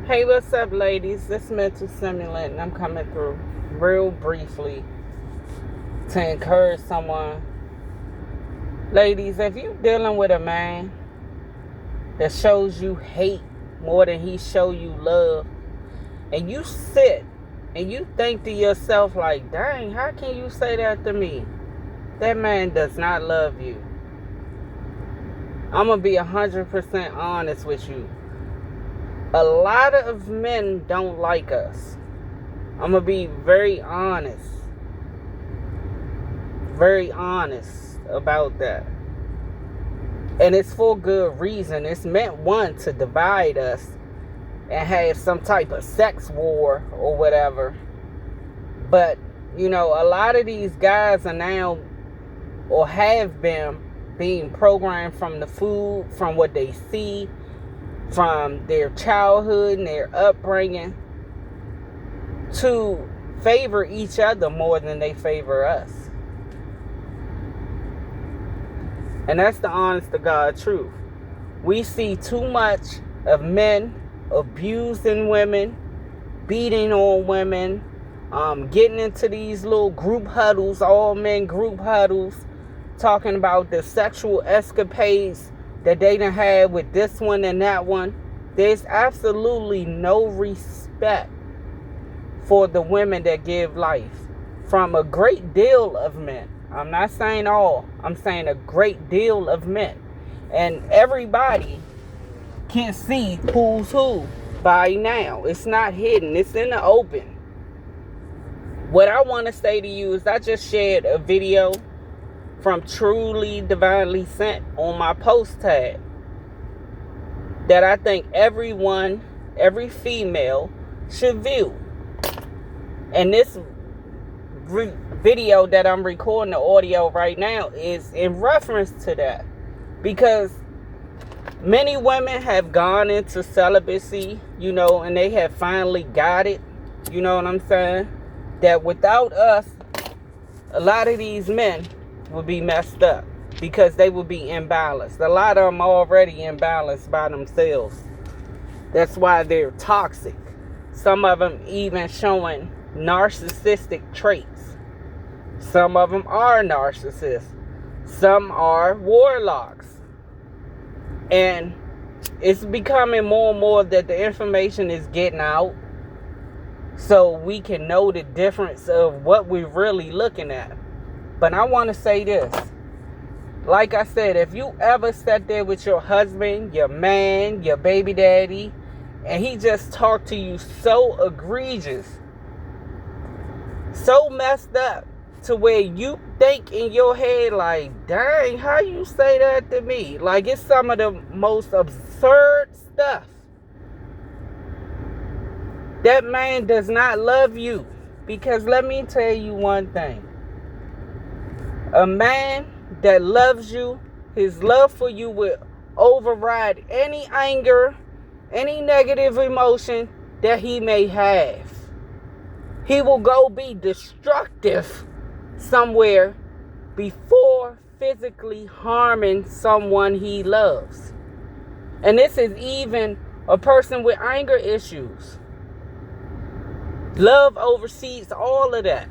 Hey, what's up, ladies? This Mental Stimulant, and I'm coming through real briefly to encourage someone. Ladies, if you're dealing with a man that shows you hate more than he show you love, and you sit and you think to yourself like, dang, how can you say that to me? That man does not love you. I'm going to be 100% honest with you. A lot of men don't like us. I'm going to be very honest about that. And it's for good reason. It's meant, one, to divide us and have some type of sex war or whatever. But, a lot of these guys are now, or have been, being programmed from the food, from what they see, from their childhood and their upbringing, to favor each other more than they favor us. And that's the honest to God truth. We see too much of men abusing women, beating on women, getting into these little group huddles, all men group huddles, talking about the sexual escapades that they done had with this one and that one. There's absolutely no respect for the women that give life from a great deal of men. I'm not saying all. I'm saying a great deal of men. And everybody can see who's who by now. It's not hidden. It's in the open. What I want to say to you is I just shared a video from Truly Divinely Sent on my post tag that I think everyone, every female should view. And this video that I'm recording, the audio right now, is in reference to that. Because many women have gone into celibacy, and they have finally got it. You know what I'm saying? That without us, a lot of these men will be messed up because they will be imbalanced. A lot of them are already imbalanced by themselves. That's why they're toxic. Some of them even showing narcissistic traits. Some of them are narcissists. Some are warlocks. And it's becoming more and more that the information is getting out so we can know the difference of what we're really looking at. But I want to say this. Like I said, if you ever sat there with your husband, your man, your baby daddy, and he just talked to you so egregious, so messed up, to where you think in your head like, dang, how you say that to me? Like, it's some of the most absurd stuff. That man does not love you. Because let me tell you one thing. A man that loves you, his love for you will override any anger, any negative emotion that he may have. He will go be destructive somewhere before physically harming someone he loves. And this is even a person with anger issues. Love oversees all of that.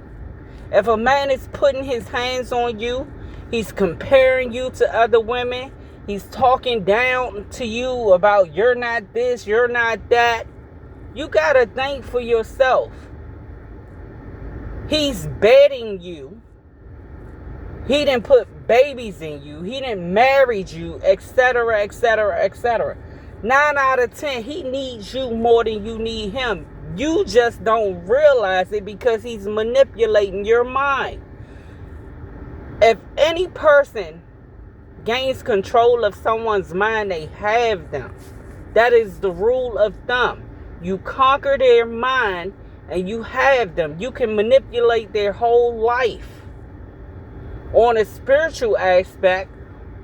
If a man is putting his hands on you, he's comparing you to other women, he's talking down to you about you're not this, you're not that, you gotta think for yourself. He's bedding you. He didn't put babies in you. He didn't marry you, etc., etc., etc. 9 out of 10, he needs you more than you need him. You just don't realize it because he's manipulating your mind. If any person gains control of someone's mind, they have them. That is the rule of thumb. You conquer their mind and you have them. You can manipulate their whole life. On a spiritual aspect,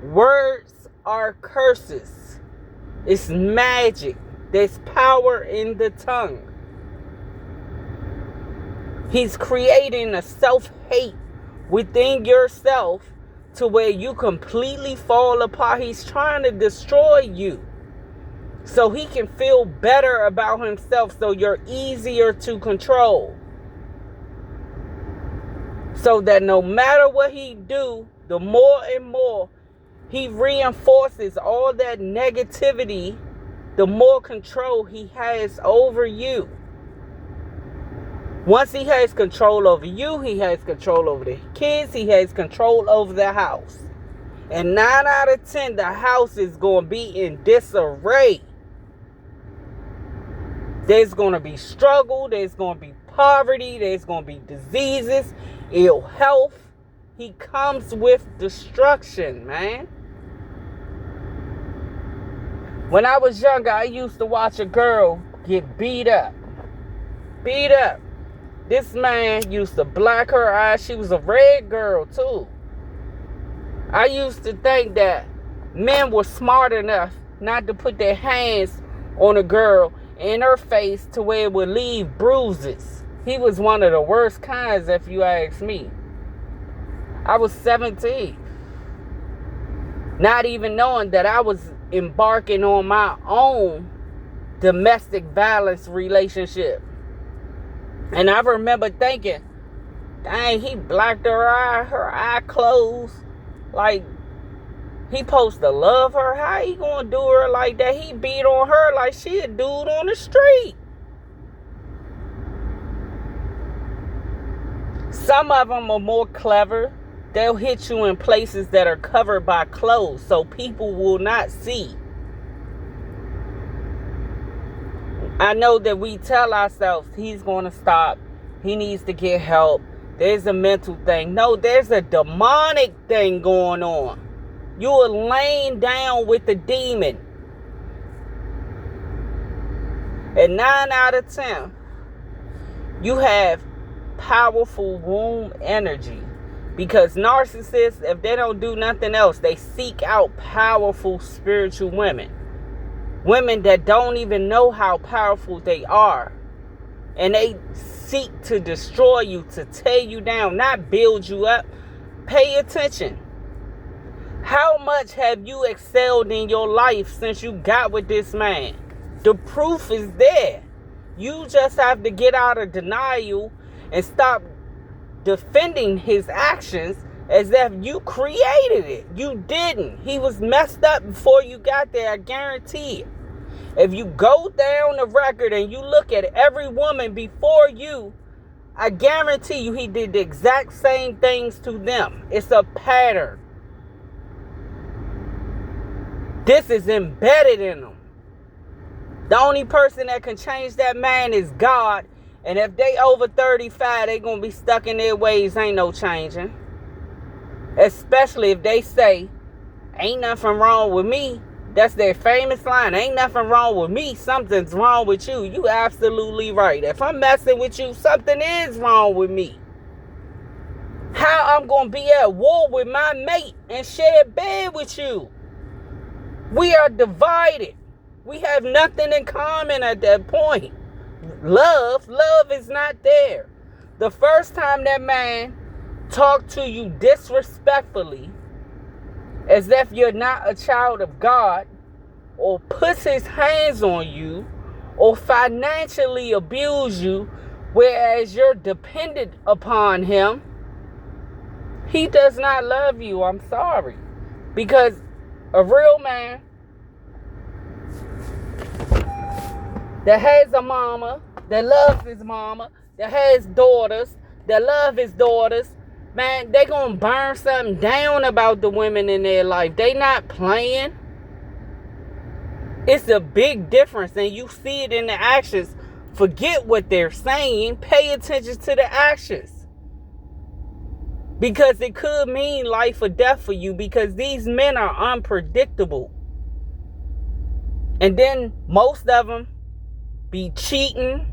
words are curses. It's magic. There's power in the tongue. He's creating a self-hate within yourself to where you completely fall apart. He's trying to destroy you. so he can feel better about himself, so you're easier to control. So that no matter what he do, the more and more he reinforces all that negativity, the more control he has over you. Once he has control over you, he has control over the kids, he has control over the house. And 9 out of 10, the house is going to be in disarray. There's going to be struggle, there's going to be poverty, there's going to be diseases, ill health. He comes with destruction, man. When I was younger, I used to watch a girl get beat up. Beat up. This man used to black her eyes. She was a red girl, too. I used to think that men were smart enough not to put their hands on a girl in her face to where it would leave bruises. He was one of the worst kinds, if you ask me. I was 17. Not even knowing that I was embarking on my own domestic violence relationship. And I remember thinking, dang, he blacked her eye closed. Like, he supposed to love her. How he gonna do her like that? He beat on her like she a dude on the street. Some of them are more clever. They'll hit you in places that are covered by clothes so people will not see. I know that we tell ourselves he's going to stop. He needs to get help. There's a mental thing. No, there's a demonic thing going on. You are laying down with the demon. And 9 out of 10, you have powerful womb energy. Because narcissists, if they don't do nothing else, they seek out powerful spiritual women. Women that don't even know how powerful they are. And they seek to destroy you, to tear you down, not build you up. Pay attention. How much have you excelled in your life since you got with this man? The proof is there. You just have to get out of denial and stop defending his actions as if you created it. You didn't. He was messed up before you got there, I guarantee it. If you go down the record and you look at every woman before you, I guarantee you he did the exact same things to them. It's a pattern. This is embedded in them. The only person that can change that man is God. And if they over 35, they going to be stuck in their ways. Ain't no changing. Especially if they say, ain't nothing wrong with me. That's their famous line. Ain't nothing wrong with me. Something's wrong with you. You absolutely right. If I'm messing with you, something is wrong with me. How I'm going to be at war with my mate and share a bed with you? We are divided. We have nothing in common at that point. Love is not there. The first time that man talked to you disrespectfully, as if you're not a child of God, or puts his hands on you, or financially abuse you, whereas you're dependent upon him, he does not love you. I'm sorry. Because a real man that has a mama, that loves his mama, that has daughters, that love his daughters, man, they gonna burn something down about the women in their life. They not playing. It's a big difference, and you see it in the actions. Forget what they're saying. Pay attention to the actions. Because it could mean life or death for you, because these men are unpredictable. And then most of them be cheating,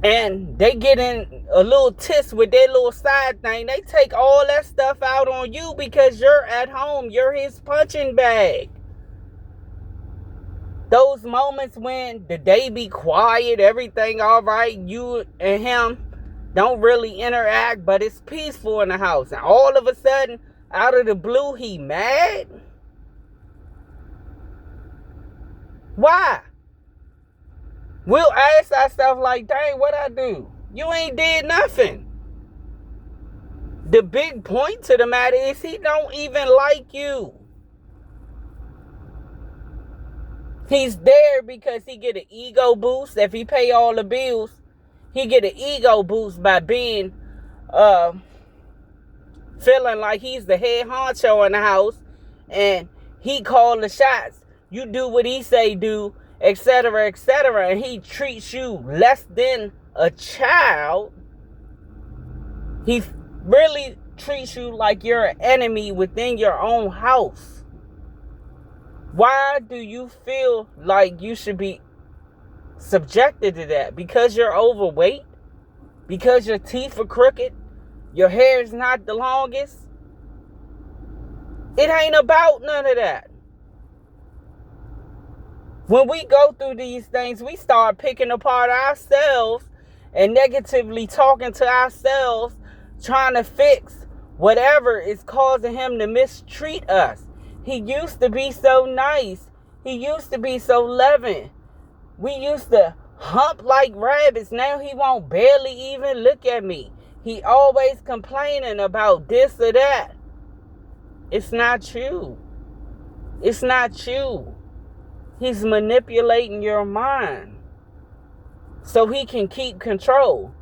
and they get in a little tiss with their little side thing. They take all that stuff out on you because you're at home. You're his punching bag. Those moments when the day be quiet, everything all right, you and him don't really interact, but it's peaceful in the house. And all of a sudden, out of the blue, he mad. Why? We'll ask ourselves like, dang, what I do? You ain't did nothing. The big point to the matter is he don't even like you. He's there because he get an ego boost. If he pay all the bills, he get an ego boost by being feeling like he's the head honcho in the house and he call the shots. You do what he say do, etc., etc., and he treats you less than a child. He really treats you like you're an enemy within your own house. Why do you feel like you should be subjected to that? Because you're overweight? Because your teeth are crooked? Your hair is not the longest? It ain't about none of that. When we go through these things, we start picking apart ourselves and negatively talking to ourselves, trying to fix whatever is causing him to mistreat us. He used to be so nice. He used to be so loving. We used to hump like rabbits. Now he won't barely even look at me. He always complaining about this or that. It's not you. It's not you. He's manipulating your mind so he can keep control.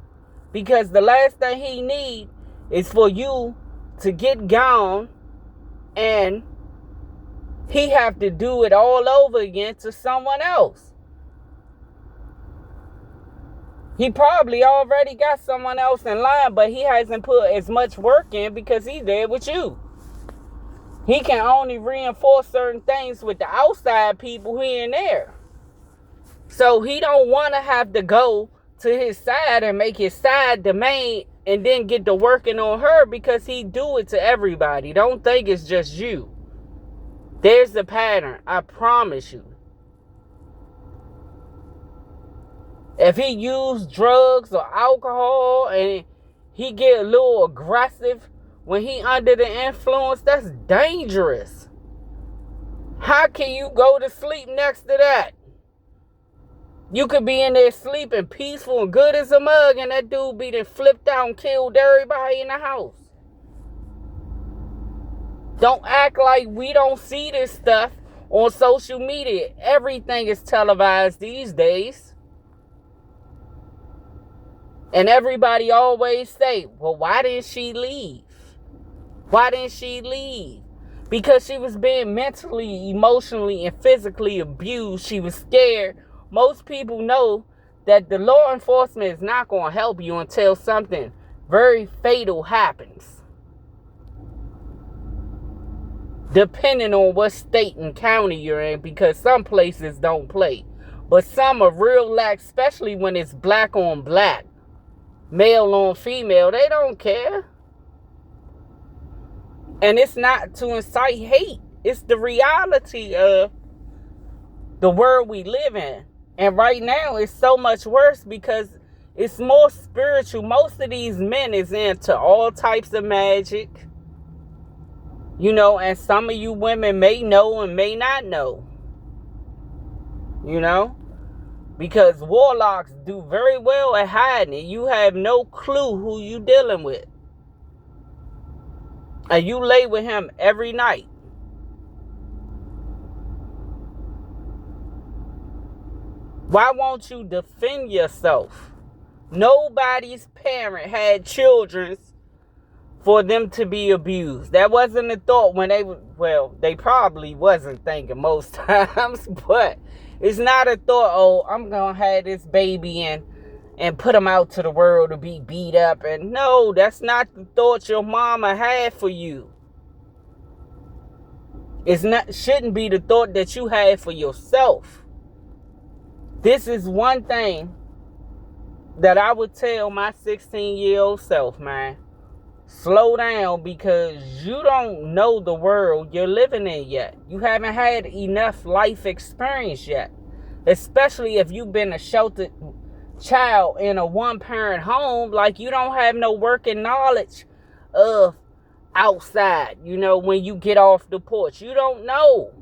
Because the last thing he needs is for you to get gone and he have to do it all over again to someone else. He probably already got someone else in line, but he hasn't put as much work in because he's there with you. He can only reinforce certain things with the outside people here and there. So he don't want to have to go to his side and make his side the main and then get to working on her because he do it to everybody. Don't think it's just you. There's the pattern. I promise you. If he use drugs or alcohol and he get a little aggressive when he under the influence, that's dangerous. How can you go to sleep next to that? You could be in there sleeping peaceful and good as a mug and that dude be done flipped out and killed everybody in the house. Don't act like we don't see this stuff on social media. Everything is televised these days. And everybody always say, well, why didn't she leave? Why didn't she leave? Because she was being mentally, emotionally, and physically abused. She was scared. Most people know that the law enforcement is not going to help you until something very fatal happens. Depending on what state and county you're in, because some places don't play. But some are real lax, especially when it's black on black, male on female. They don't care. And it's not to incite hate. It's the reality of the world we live in. And right now, it's so much worse because it's more spiritual. Most of these men is into all types of magic. You know, and some of you women may know and may not know. You know? Because warlocks do very well at hiding it. You have no clue who you dealing with. And you lay with him every night. Why won't you defend yourself? Nobody's parent had children for them to be abused. That wasn't a thought when they probably wasn't thinking most times, but it's not a thought, oh, I'm going to have this baby and put him out to the world to be beat up. And no, that's not the thought your mama had for you. Shouldn't be the thought that you had for yourself. This is one thing that I would tell my 16-year-old self, man. Slow down because you don't know the world you're living in yet. You haven't had enough life experience yet. Especially if you've been a sheltered child in a one-parent home. Like you don't have no working knowledge of outside. You know, when you get off the porch. You don't know.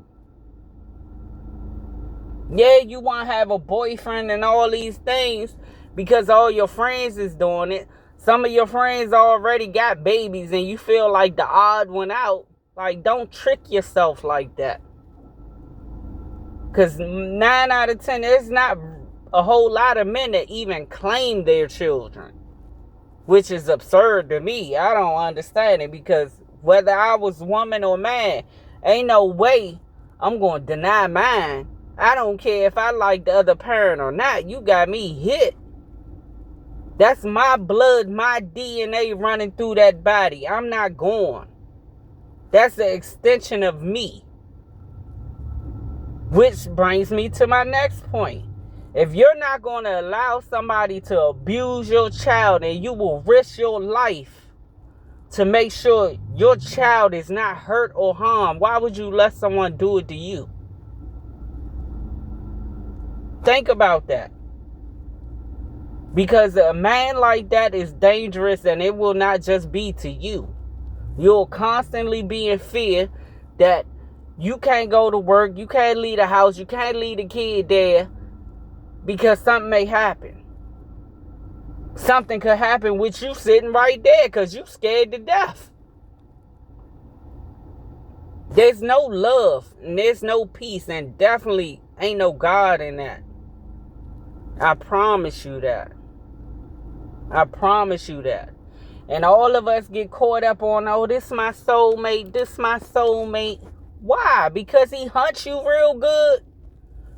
Yeah, you want to have a boyfriend and all these things because all your friends is doing it. Some of your friends already got babies and you feel like the odd one out. Like, don't trick yourself like that. Because 9 out of 10, there's not a whole lot of men that even claim their children. Which is absurd to me. I don't understand it, because whether I was woman or man, ain't no way I'm going to deny mine. I don't care if I like the other parent or not. You got me hit. That's my blood, my DNA running through that body. I'm not going. That's an extension of me. Which brings me to my next point. If you're not going to allow somebody to abuse your child, and you will risk your life to make sure your child is not hurt or harmed, why would you let someone do it to you? Think about that. Because a man like that is dangerous, and it will not just be to you. You'll constantly be in fear that you can't go to work, you can't leave the house, you can't leave the kid there because something may happen. Something could happen with you sitting right there because you scared to death. There's no love and there's no peace, and definitely ain't no God in that. I promise you that. I promise you that. And all of us get caught up on, oh, this my soulmate, this my soulmate. Why? Because he hunts you real good?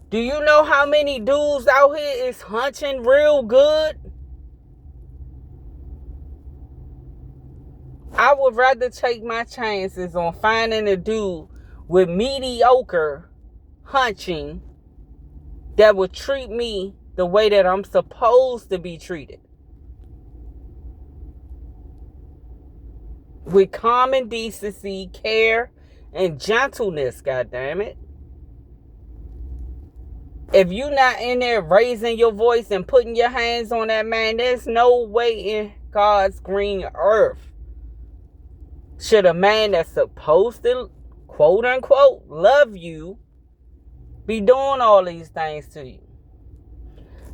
Do you know how many dudes out here is hunching real good? I would rather take my chances on finding a dude with mediocre hunching that would treat me the way that I'm supposed to be treated. With common decency, care, and gentleness, goddammit. If you're not in there raising your voice and putting your hands on that man, there's no way in God's green earth should a man that's supposed to, quote unquote, love you be doing all these things to you.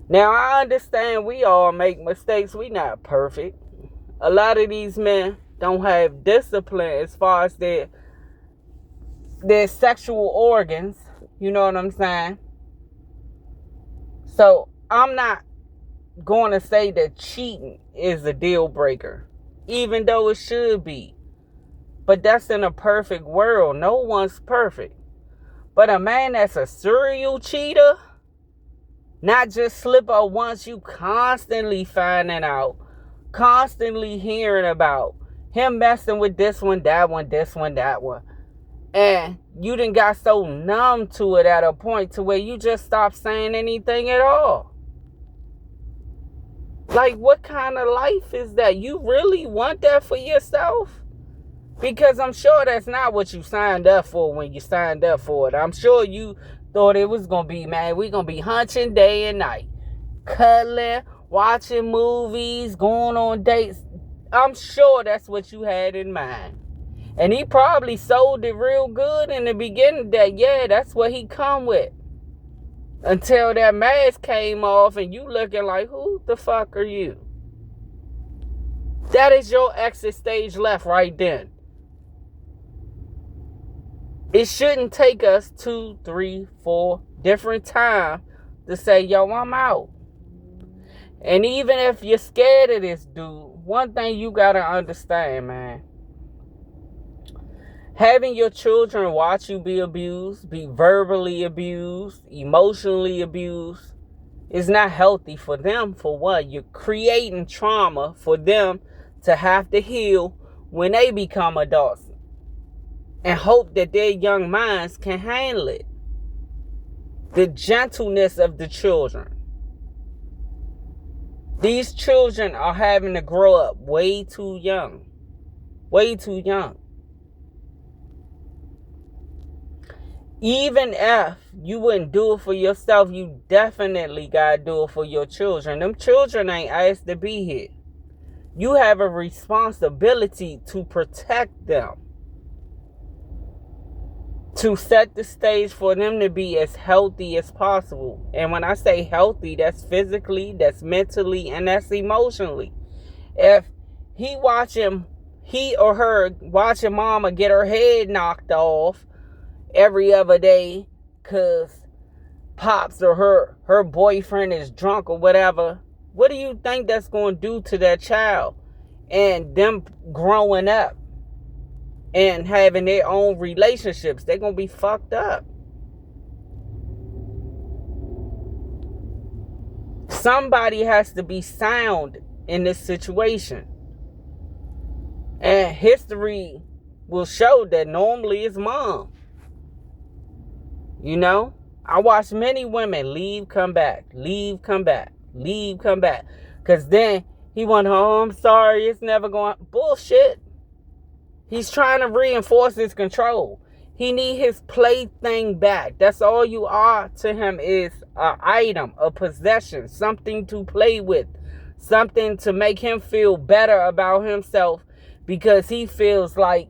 Now, I understand we all make mistakes. We not perfect. A lot of these men don't have discipline as far as their sexual organs. You know what I'm saying? So, I'm not going to say that cheating is a deal breaker, even though it should be. But that's in a perfect world. No one's perfect. But a man that's a serial cheater, not just slip up once, you constantly finding out, constantly hearing about him messing with this one, that one, this one, that one. And you done got so numb to it at a point to where you just stop saying anything at all. Like, what kind of life is that? You really want that for yourself? Because I'm sure that's not what you signed up for when you signed up for it. I'm sure you thought it was going to be, man, we're going to be hunching day and night. Cuddling, watching movies, going on dates. I'm sure that's what you had in mind. And he probably sold it real good in the beginning that, yeah, that's what he come with. Until that mask came off and you looking like, who the fuck are you? That is your exit stage left right then. It shouldn't take us 2, 3, 4 different times to say, yo, I'm out. And even if you're scared of this dude, one thing you got to understand, man. Having your children watch you be abused, be verbally abused, emotionally abused, is not healthy for them, for one. You're creating trauma for them to have to heal when they become adults. And hope that their young minds can handle it. The gentleness of the children. These children are having to grow up way too young. Way too young. Even if you wouldn't do it for yourself, you definitely gotta do it for your children. Them children ain't asked to be here. You have a responsibility to protect them. to set the stage for them to be as healthy as possible. And when I say healthy, that's physically, that's mentally, and that's emotionally. If he or her watching mama get her head knocked off every other day because pops or her boyfriend is drunk or whatever, what do you think that's going to do to that child and them growing up and having their own relationships? They're going to be fucked up. Somebody has to be sound in this situation. And history will show that normally it's mom. You know? I watch many women leave, come back, leave, come back, leave, come back. Because then he went, oh, I'm sorry, it's never going. Bullshit. He's trying to reinforce his control. He need his plaything back. That's all you are to him, is an item, a possession, something to play with, something to make him feel better about himself because he feels like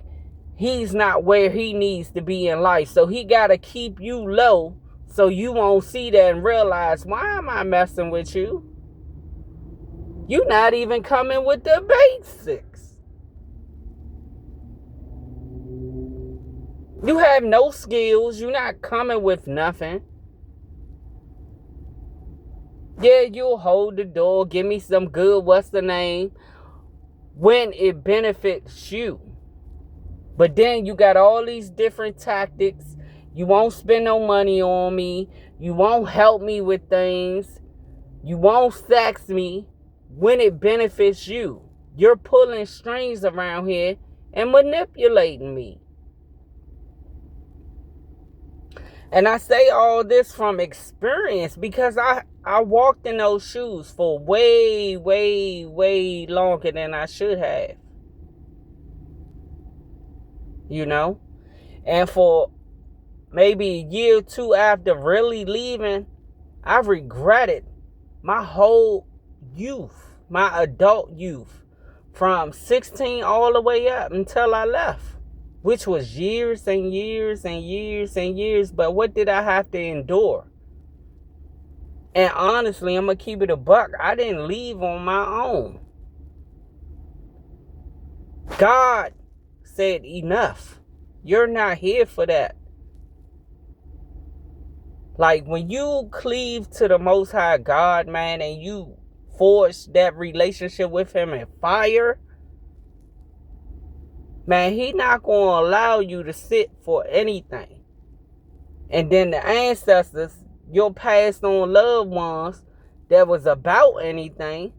he's not where he needs to be in life. So he got to keep you low so you won't see that and realize, why am I messing with you? You're not even coming with the basics. You have no skills. You're not coming with nothing. Yeah, you'll hold the door, give me some good, what's the name, when it benefits you. But then you got all these different tactics. You won't spend no money on me. You won't help me with things. You won't sex me when it benefits you. You're pulling strings around here and manipulating me. And I say all this from experience because I walked in those shoes for way, way, way longer than I should have. You know? And for maybe a year or two after really leaving, I regretted my whole youth, my adult youth, from 16 all the way up until I left, which was years and years and years and years. But what did I have to endure? And honestly, I'm going to keep it a buck. I didn't leave on my own. God said enough. You're not here for that. Like when you cleave to the Most High God, man, and you forge that relationship with him in fire, man, he not going to allow you to sit for anything. And then the ancestors, your passed on loved ones that was about anything,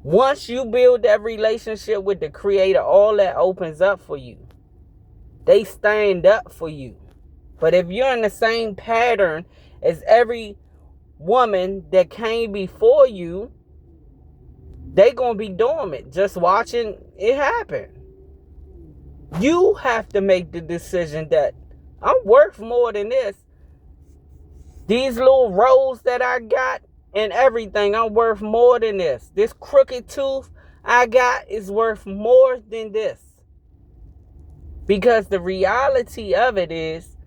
once you build that relationship with the Creator, all that opens up for you. They stand up for you. But if you're in the same pattern as every woman that came before you, they gonna be dormant, just watching it happen. You have to make the decision that I'm worth more than this. These little rolls that I got and everything, I'm worth more than this. This crooked tooth I got is worth more than this. Because the reality of it is,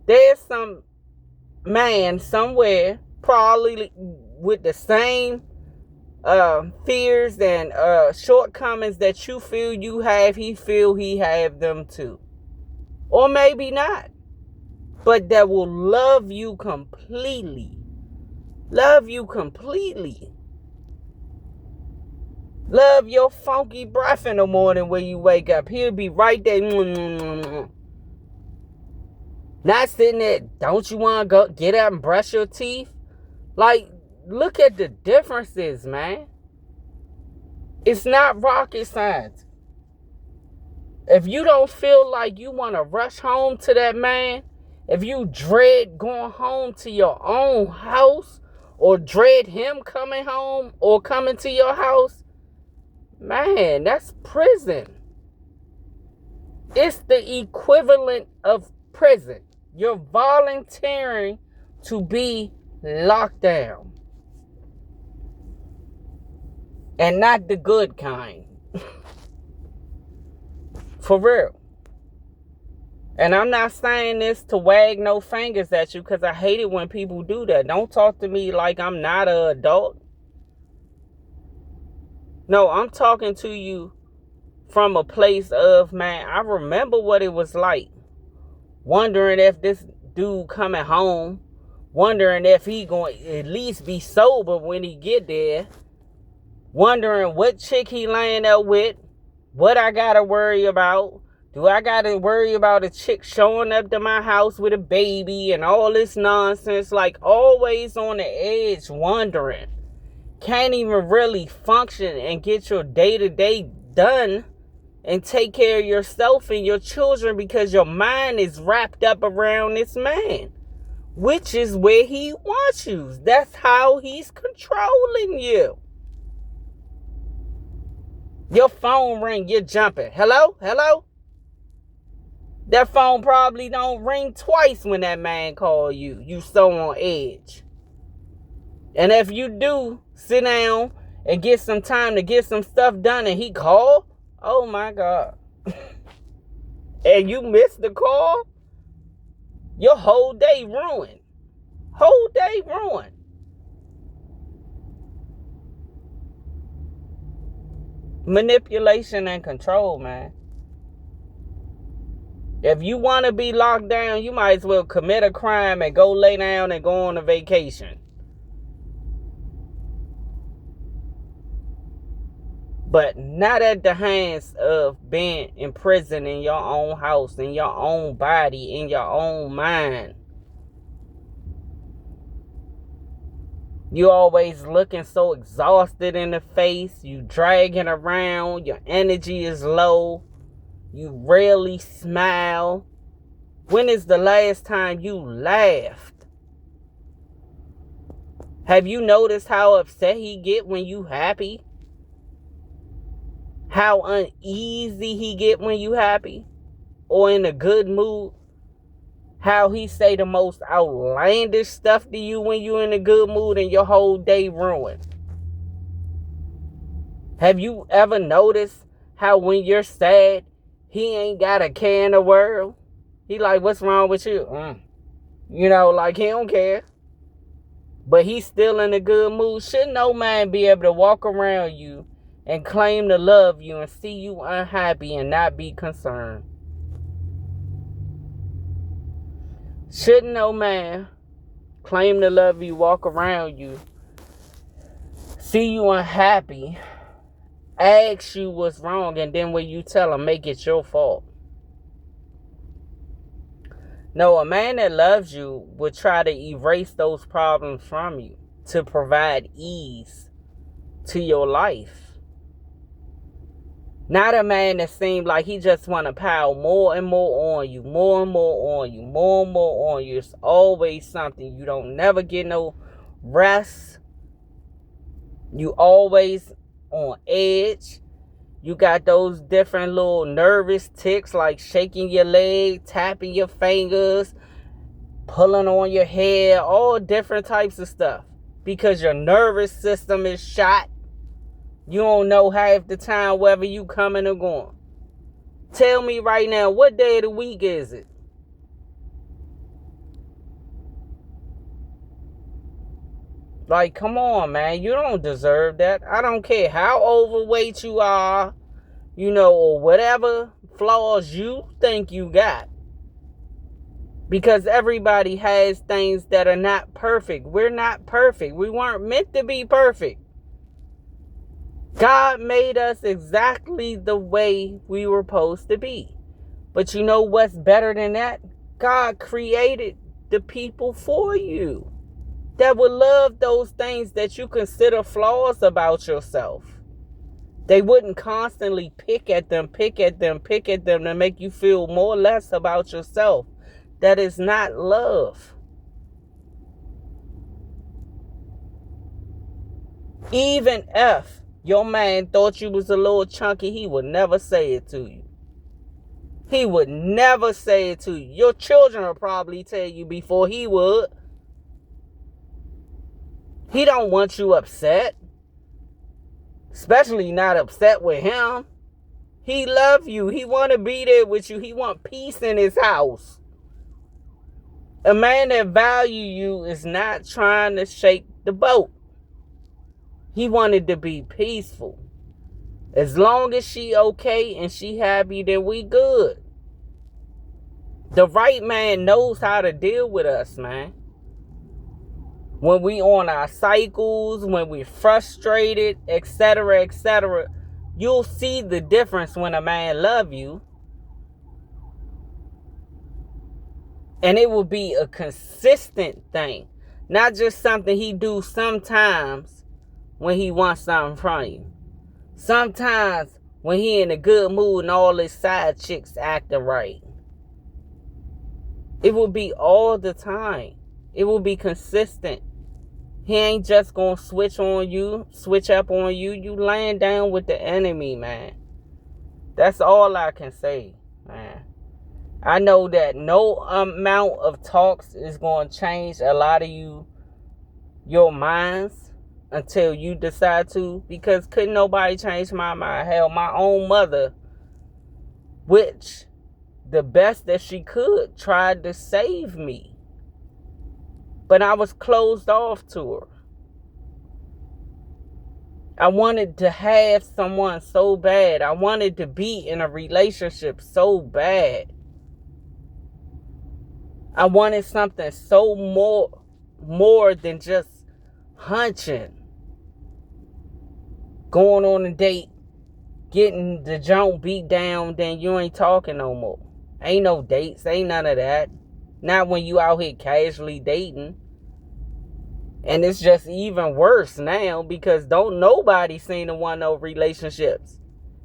there's some man somewhere, probably with the same fears and shortcomings that you feel you have, he feel he have them too. Or maybe not. But that will love you completely. Love you completely. Love your funky breath in the morning when you wake up. He'll be right there. Not sitting there, don't you want to go get up and brush your teeth? Like, look at the differences, man. It's not rocket science. If you don't feel like you want to rush home to that man, if you dread going home to your own house, or dread him coming home or coming to your house, man, that's prison. It's the equivalent of prison. You're volunteering to be locked down. And not the good kind. For real. And I'm not saying this to wag no fingers at you, because I hate it when people do that. Don't talk to me like I'm not an adult. No, I'm talking to you from a place of, man, I remember what it was like. Wondering if this dude coming home. Wondering if he going to at least be sober when he get there. Wondering what chick he laying up with. What I got to worry about. Do I got to worry about a chick showing up to my house with a baby and all this nonsense? Like, always on the edge, wondering. Can't even really function and get your day-to-day done and take care of yourself and your children because your mind is wrapped up around this man, which is where he wants you. That's how he's controlling you. Your phone ring, you're jumping. Hello? Hello? That phone probably don't ring twice when that man call you. You so on edge. And if you do sit down and get some time to get some stuff done and he call, oh my God. And you miss the call, your whole day ruined. Whole day ruined. Manipulation and control, man. If you want to be locked down, you might as well commit a crime and go lay down and go on a vacation. But not at the hands of being in prison in your own house, in your own body, in your own mind. You always looking so exhausted in the face. You dragging around. Your energy is low. You rarely smile. When is the last time you laughed? Have you noticed how upset he get when you happy? How uneasy he get when you happy? Or in a good mood? How he say the most outlandish stuff to you when you in a good mood and your whole day ruined? Have you ever noticed how when you're sad, he ain't got a care in the world? He like, what's wrong with you? You know, like he don't care. But he's still in a good mood. Shouldn't no man be able to walk around you and claim to love you and see you unhappy and not be concerned? Shouldn't no man claim to love you, walk around you, see you unhappy, ask you what's wrong, and then when you tell him, make it your fault? No, a man that loves you would try to erase those problems from you to provide ease to your life. Not a man that seems like he just want to pile more and more on you, more and more on you, more and more on you. It's always something. You don't never get no rest. You always on edge. You got those different little nervous tics like shaking your leg, tapping your fingers, pulling on your hair, all different types of stuff. Because your nervous system is shot. You don't know half the time whether you coming or going. Tell me right now, what day of the week is it? Like, come on, man. You don't deserve that. I don't care how overweight you are, you know, or whatever flaws you think you got. Because everybody has things that are not perfect. We're not perfect. We weren't meant to be perfect. God made us exactly the way we were supposed to be. But you know what's better than that? God created the people for you that would love those things that you consider flaws about yourself. They wouldn't constantly pick at them to make you feel more or less about yourself. That is not love. Even if your man thought you was a little chunky, he would never say it to you. He would never say it to you. Your children will probably tell you before he would. He don't want you upset. Especially not upset with him. He love you. He want to be there with you. He want peace in his house. A man that value you is not trying to shake the boat. He wanted to be peaceful. As long as she okay and she happy, then we good. The right man knows how to deal with us, man. When we on our cycles, when we're frustrated, etc., you'll see the difference when a man love you. And it will be a consistent thing. Not just something he do sometimes when he wants something from you. Sometimes when he in a good mood and all his side chicks acting right. It will be all the time. It will be consistent. He ain't just gonna switch up on you. You laying down with the enemy, man. That's all I can say, man. I know that no amount of talks is going to change a lot of your minds until you decide to, because couldn't nobody change my mind. Hell, my own mother, which the best that she could, tried to save me. But I was closed off to her. I wanted to have someone so bad. I wanted to be in a relationship so bad. I wanted something so more than just hunching. Going on a date, getting the junk beat down, then you ain't talking no more. Ain't no dates, ain't none of that. Not when you out here casually dating. And it's just even worse now because don't nobody seem to want no relationships.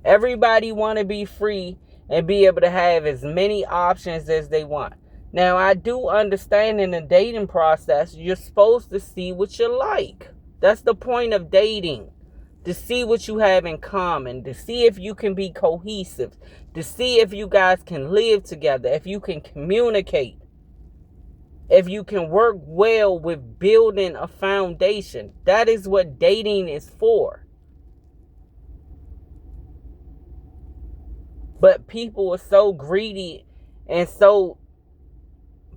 Everybody want to be free and be able to have as many options as they want. Now, I do understand in the dating process, you're supposed to see what you like. That's the point of dating. To see what you have in common. To see if you can be cohesive. To see if you guys can live together. If you can communicate. If you can work well with building a foundation. That is what dating is for. But people are so greedy and so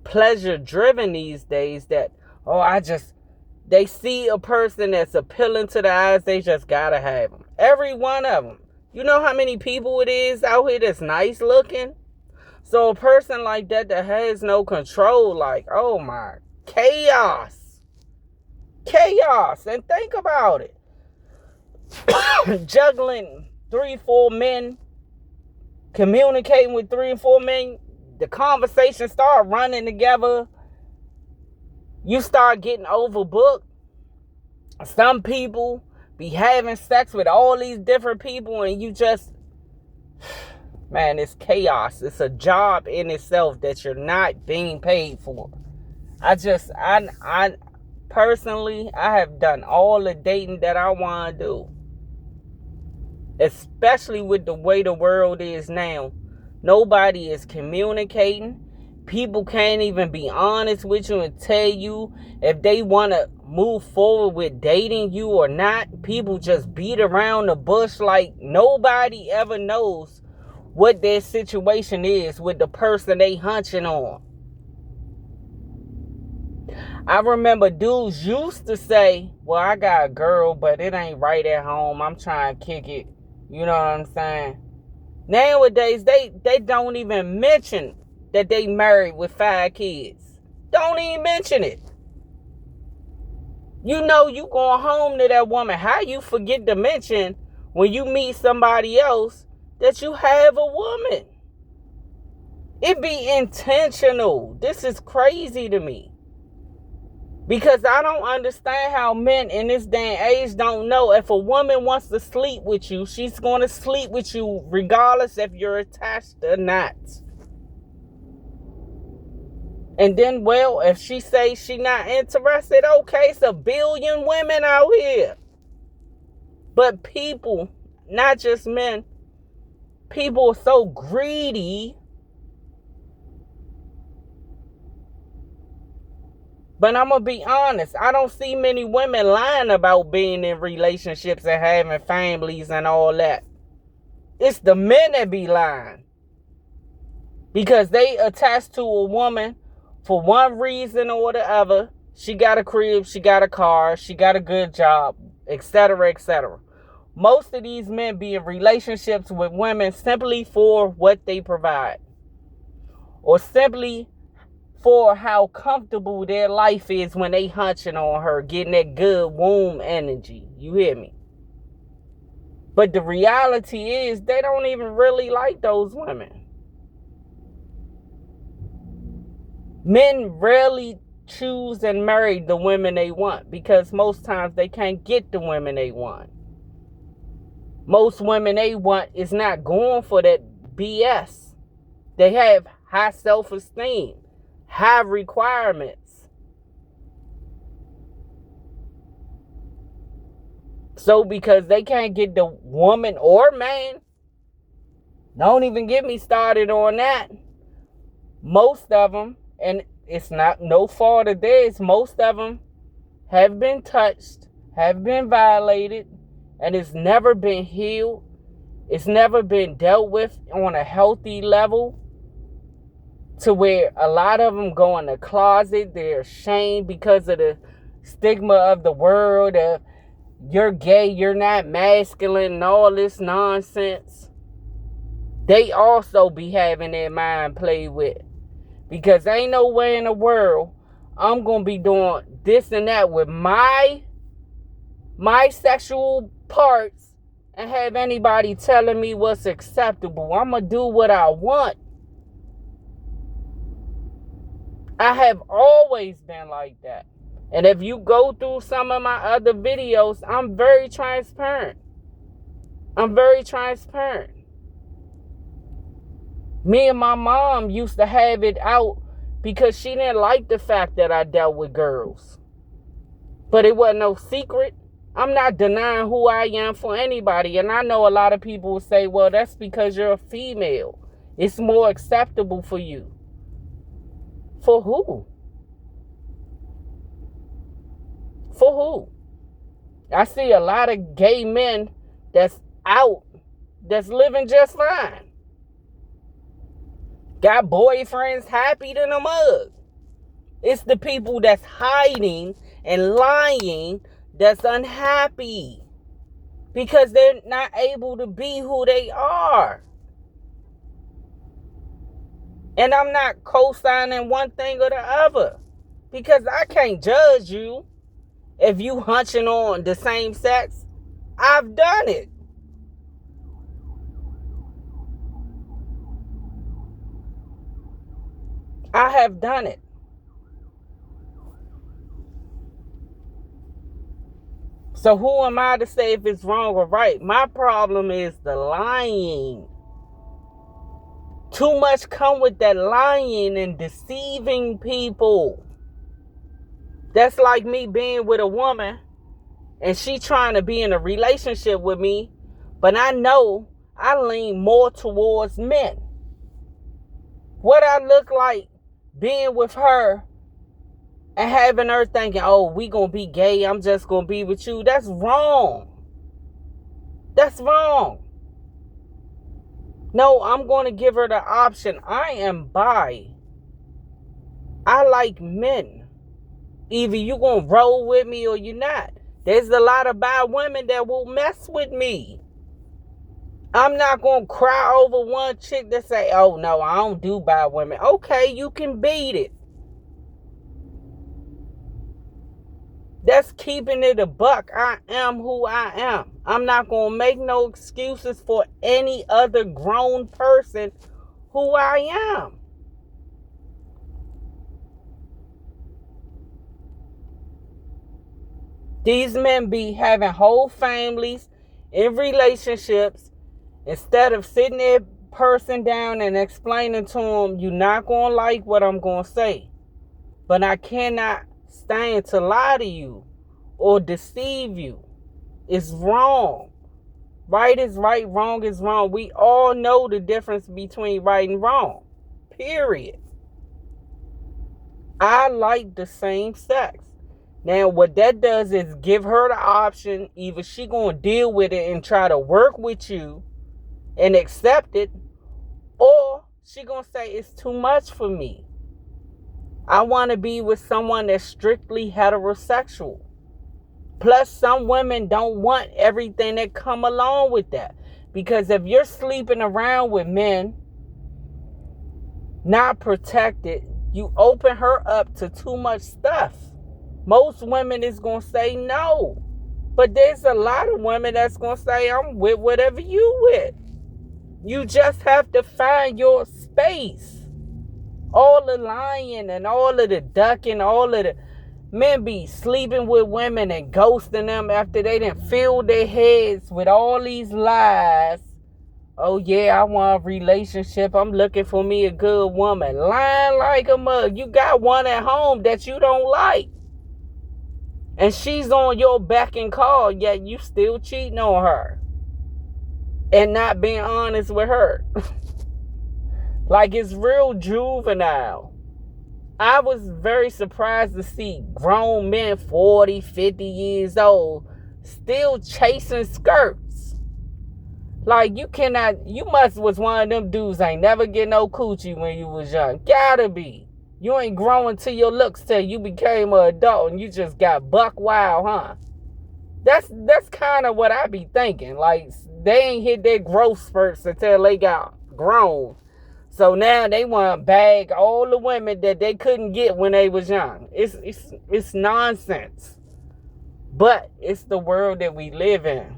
pleasure driven these days that, they see a person that's appealing to the eyes, they just gotta have them. Every one of them. You know how many people it is out here that's nice looking? So a person like that has no control, like, oh my, chaos. Chaos. And think about it. Juggling 3-4 men, communicating with 3 and 4 men, the conversation start running together. You start getting overbooked. Some people be having sex with all these different people and you just, man, it's chaos. It's a job in itself that you're not being paid for. I personally, I have done all the dating that I want to do. Especially with the way the world is now. Nobody is communicating. People can't even be honest with you and tell you if they want to move forward with dating you or not. People just beat around the bush like nobody ever knows what their situation is with the person they hunching on. I remember dudes used to say, well, I got a girl, but it ain't right at home. I'm trying to kick it. You know what I'm saying? Nowadays, they don't even mention that they married with 5 kids. Don't even mention it. You know you going home to that woman. How you forget to mention when you meet somebody else that you have a woman? It be intentional. This is crazy to me. Because I don't understand how men in this day and age don't know if a woman wants to sleep with you, she's going to sleep with you regardless if you're attached or not. And then, well, if she says she not interested, okay, it's a billion women out here. But people, not just men, people are so greedy. But I'm going to be honest, I don't see many women lying about being in relationships and having families and all that. It's the men that be lying. Because they attach to a woman for one reason or the other. She got a crib, she got a car, she got a good job, etc., etc. Most of these men be in relationships with women simply for what they provide. Or simply for how comfortable their life is when they hunching on her, getting that good womb energy. You hear me? But the reality is they don't even really like those women. Men rarely choose and marry the women they want because most times they can't get the women they want. Most women they want is not going for that BS. They have high self-esteem, high requirements. So because they can't get the woman or man, don't even get me started on that. Most of them, and it's not no fault of theirs, most of them have been touched, have been violated, and it's never been healed. It's never been dealt with on a healthy level to where a lot of them go in the closet. They're ashamed because of the stigma of the world of you're gay, you're not masculine, and all this nonsense. They also be having their mind played with. Because ain't no way in the world I'm going to be doing this and that with my sexual parts and have anybody telling me what's acceptable. I'm going to do what I want. I have always been like that. And if you go through some of my other videos, I'm very transparent. Me and my mom used to have it out because she didn't like the fact that I dealt with girls. But it wasn't no secret. I'm not denying who I am for anybody. And I know a lot of people will say, well, that's because you're a female. It's more acceptable for you. For who? For who? I see a lot of gay men that's out, that's living just fine. Got boyfriends happy than a mug. It's the people that's hiding and lying that's unhappy because they're not able to be who they are. And I'm not co-signing one thing or the other because I can't judge you if you hunching on the same sex. I've done it. I have done it. So who am I to say if it's wrong or right? My problem is the lying. Too much come with that lying and deceiving people. That's like me being with a woman and she trying to be in a relationship with me, but I know I lean more towards men. What I look like being with her and having her thinking, oh, we gonna be gay, I'm just gonna be with you. That's wrong. That's wrong. No, I'm gonna give her the option. I am bi. I like men. Either you gonna roll with me or you're not. There's a lot of bi women that will mess with me. I'm not gonna cry over one chick that say, oh no, I don't do bi women. Okay, you can beat it. That's keeping it a buck. I am who I am. I'm not going to make no excuses for any other grown person who I am. These men be having whole families in relationships. Instead of sitting that person down and explaining to them, you're not going to like what I'm going to say. But I cannot stand to lie to you or deceive you. It's wrong. Right is right, wrong is wrong. We all know the difference between right and wrong. Period. I like the same sex. Now, what that does is give her the option. Either she gonna deal with it and try to work with you, and accept it, or she gonna say it's too much for me. I want to be with someone that's strictly heterosexual. Plus, some women don't want everything that come along with that. Because if you're sleeping around with men not protected, you open her up to too much stuff. Most women is going to say no. But there's a lot of women that's going to say, I'm with whatever you with. You just have to find your space. All the lying and all of the ducking, all of the men be sleeping with women and ghosting them after they done filled their heads with all these lies. Oh yeah, I want a relationship. I'm looking for me a good woman. Lying like a mug. You got one at home that you don't like. And she's on your beck and call, yet you still cheating on her. And not being honest with her. Like, it's real juvenile. I was very surprised to see grown men 40, 50 years old still chasing skirts. Like, you must was one of them dudes ain't never get no coochie when you was young. Gotta be. You ain't growing to your looks till you became an adult and you just got buck wild, huh? That's kind of what I be thinking. Like, they ain't hit their growth spurts until they got grown. So now they want to bag all the women that they couldn't get when they was young. It's nonsense. But it's the world that we live in.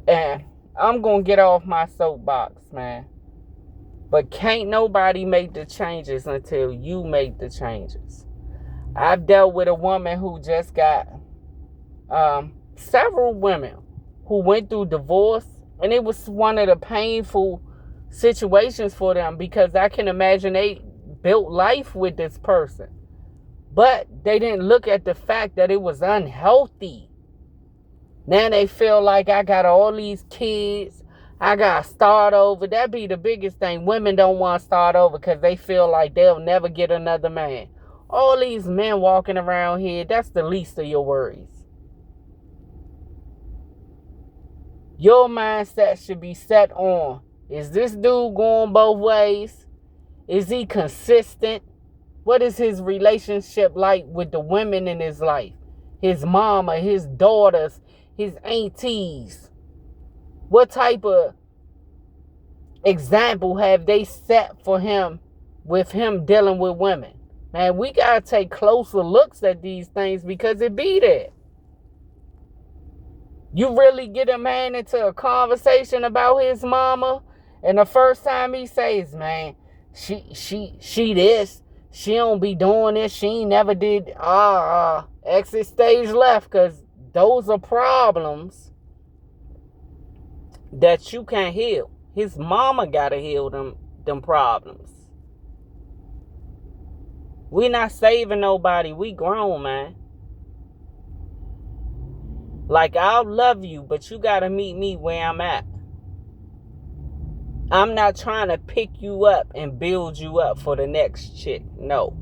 And I'm going to get off my soapbox, man. But can't nobody make the changes until you make the changes. I've dealt with a woman who just got several women who went through divorce. And it was one of the painful situations for them, because I can imagine they built life with this person, but they didn't look at the fact that it was unhealthy. Now they feel like I got all these kids, I gotta start over. That be the biggest thing. Women don't want to start over because they feel like they'll never get another man. All these men walking around here, that's the least of your worries. Your mindset should be set on, is this dude going both ways? Is he consistent? What is his relationship like with the women in his life? His mama, his daughters, his aunties. What type of example have they set for him with him dealing with women? Man, we got to take closer looks at these things because it be there. You really get a man into a conversation about his mama, and the first time he says, man, she this, she don't be doing this, she ain't never did, exit stage left, because those are problems that you can't heal. His mama gotta heal them problems. We not saving nobody. We grown, man. Like, I'll love you, but you gotta meet me where I'm at. I'm not trying to pick you up and build you up for the next chick. No.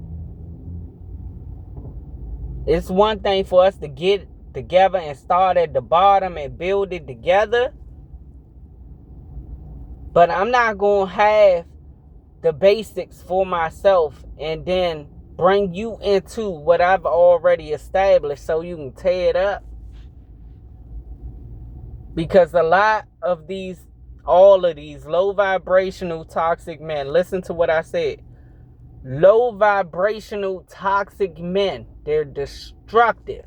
It's one thing for us to get together and start at the bottom and build it together. But I'm not going to have the basics for myself and then bring you into what I've already established so you can tear it up. Because all of these low vibrational toxic men, listen to what I said. Low vibrational toxic men, they're destructive.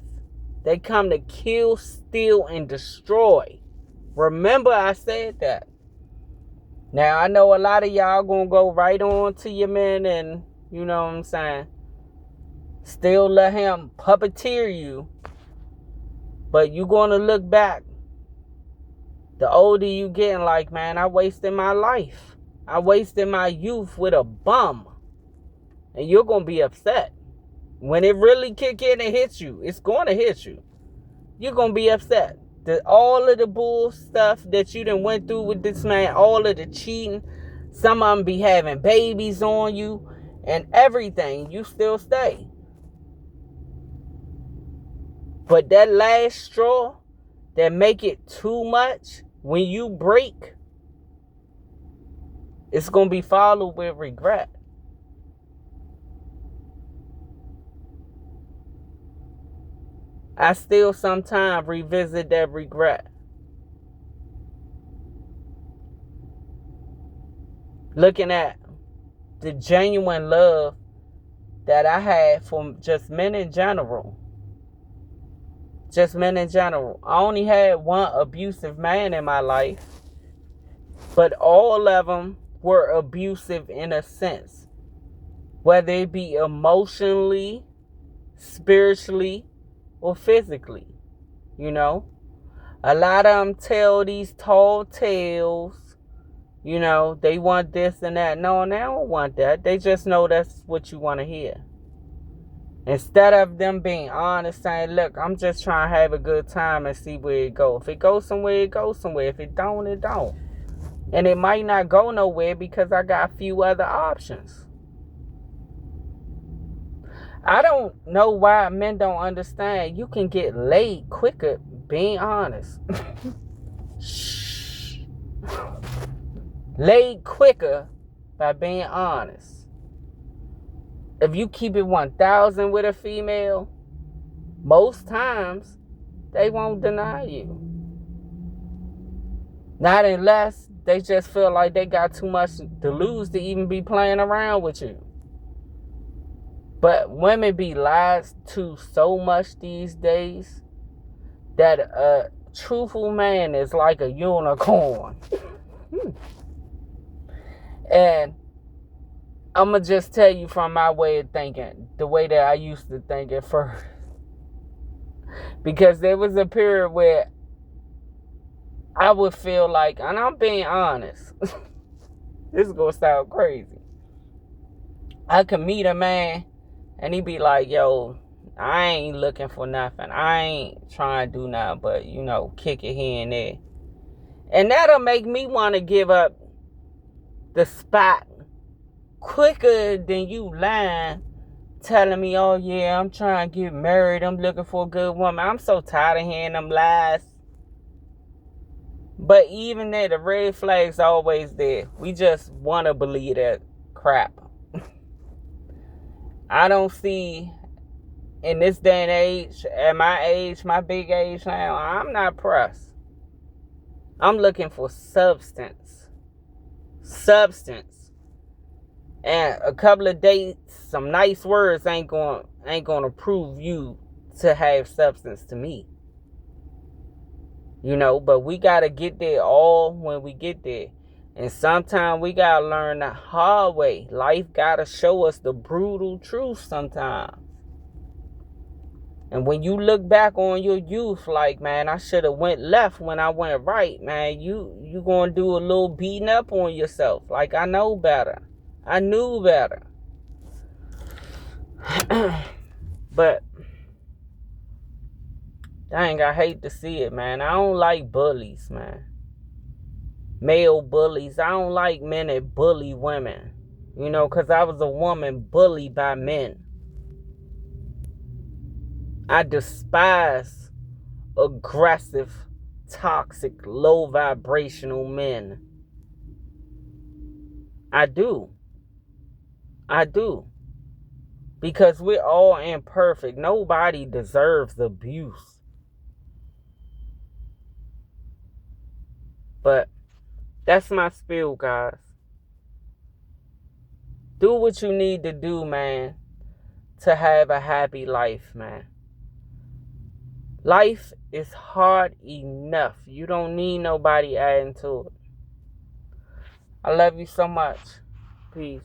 They come to kill, steal, and destroy. Remember I said that. Now, I know a lot of y'all gonna go right on to your men and, you know what I'm saying, still let him puppeteer you. But you gonna look back. The older you getting, like, man, I wasted my life. I wasted my youth with a bum. And you're gonna be upset. When it really kick in and hit you, it's gonna hit you. You're gonna be upset. All of the bull stuff that you done went through with this man, all of the cheating, some of them be having babies on you, and everything, you still stay. But that last straw that make it too much, when you break, it's going to be followed with regret. I still sometimes revisit that regret. Looking at the genuine love that I had for just men in general. Just men in general. I only had one abusive man in my life, but all of them were abusive in a sense. Whether it be emotionally, spiritually, or physically. You know? A lot of them tell these tall tales. You know, they want this and that. No, they don't want that. They just know that's what you want to hear. Instead of them being honest, saying, look, I'm just trying to have a good time and see where it goes. If it goes somewhere, it goes somewhere. If it don't, it don't. And it might not go nowhere because I got a few other options. I don't know why men don't understand. You can get laid quicker being honest. Shh. Laid quicker by being honest. If you keep it 1,000 with a female, most times they won't deny you. Not unless they just feel like they got too much to lose to even be playing around with you. But women be lied to so much these days that a truthful man is like a unicorn. And I'm going to just tell you from my way of thinking, the way that I used to think at first. Because there was a period where I would feel like, and I'm being honest, this is going to sound crazy. I could meet a man and he'd be like, yo, I ain't looking for nothing. I ain't trying to do nothing but, you know, kick it here and there. And that'll make me want to give up the spot quicker than you lying, telling me, oh yeah, I'm trying to get married, I'm looking for a good woman. I'm so tired of hearing them lies. But even there, the red flag's always there. We just want to believe that crap. I don't see, in this day and age, at my age, my big age now, I'm not pressed. I'm looking for substance. Substance. And a couple of dates, some nice words ain't gonna prove you to have substance to me. You know, but we gotta get there all when we get there. And sometimes we gotta learn the hard way. Life gotta show us the brutal truth sometimes. And when you look back on your youth, like, man, I should have went left when I went right, man, you gonna do a little beating up on yourself. Like, I know better. I knew better. But dang, I hate to see it, man. I don't like bullies, man. Male bullies. I don't like men that bully women. You know, because I was a woman bullied by men. I despise aggressive, toxic, low vibrational men. I do. Because we're all imperfect. Nobody deserves abuse. But that's my spiel, guys. Do what you need to do, man, to have a happy life, man. Life is hard enough. You don't need nobody adding to it. I love you so much. Peace.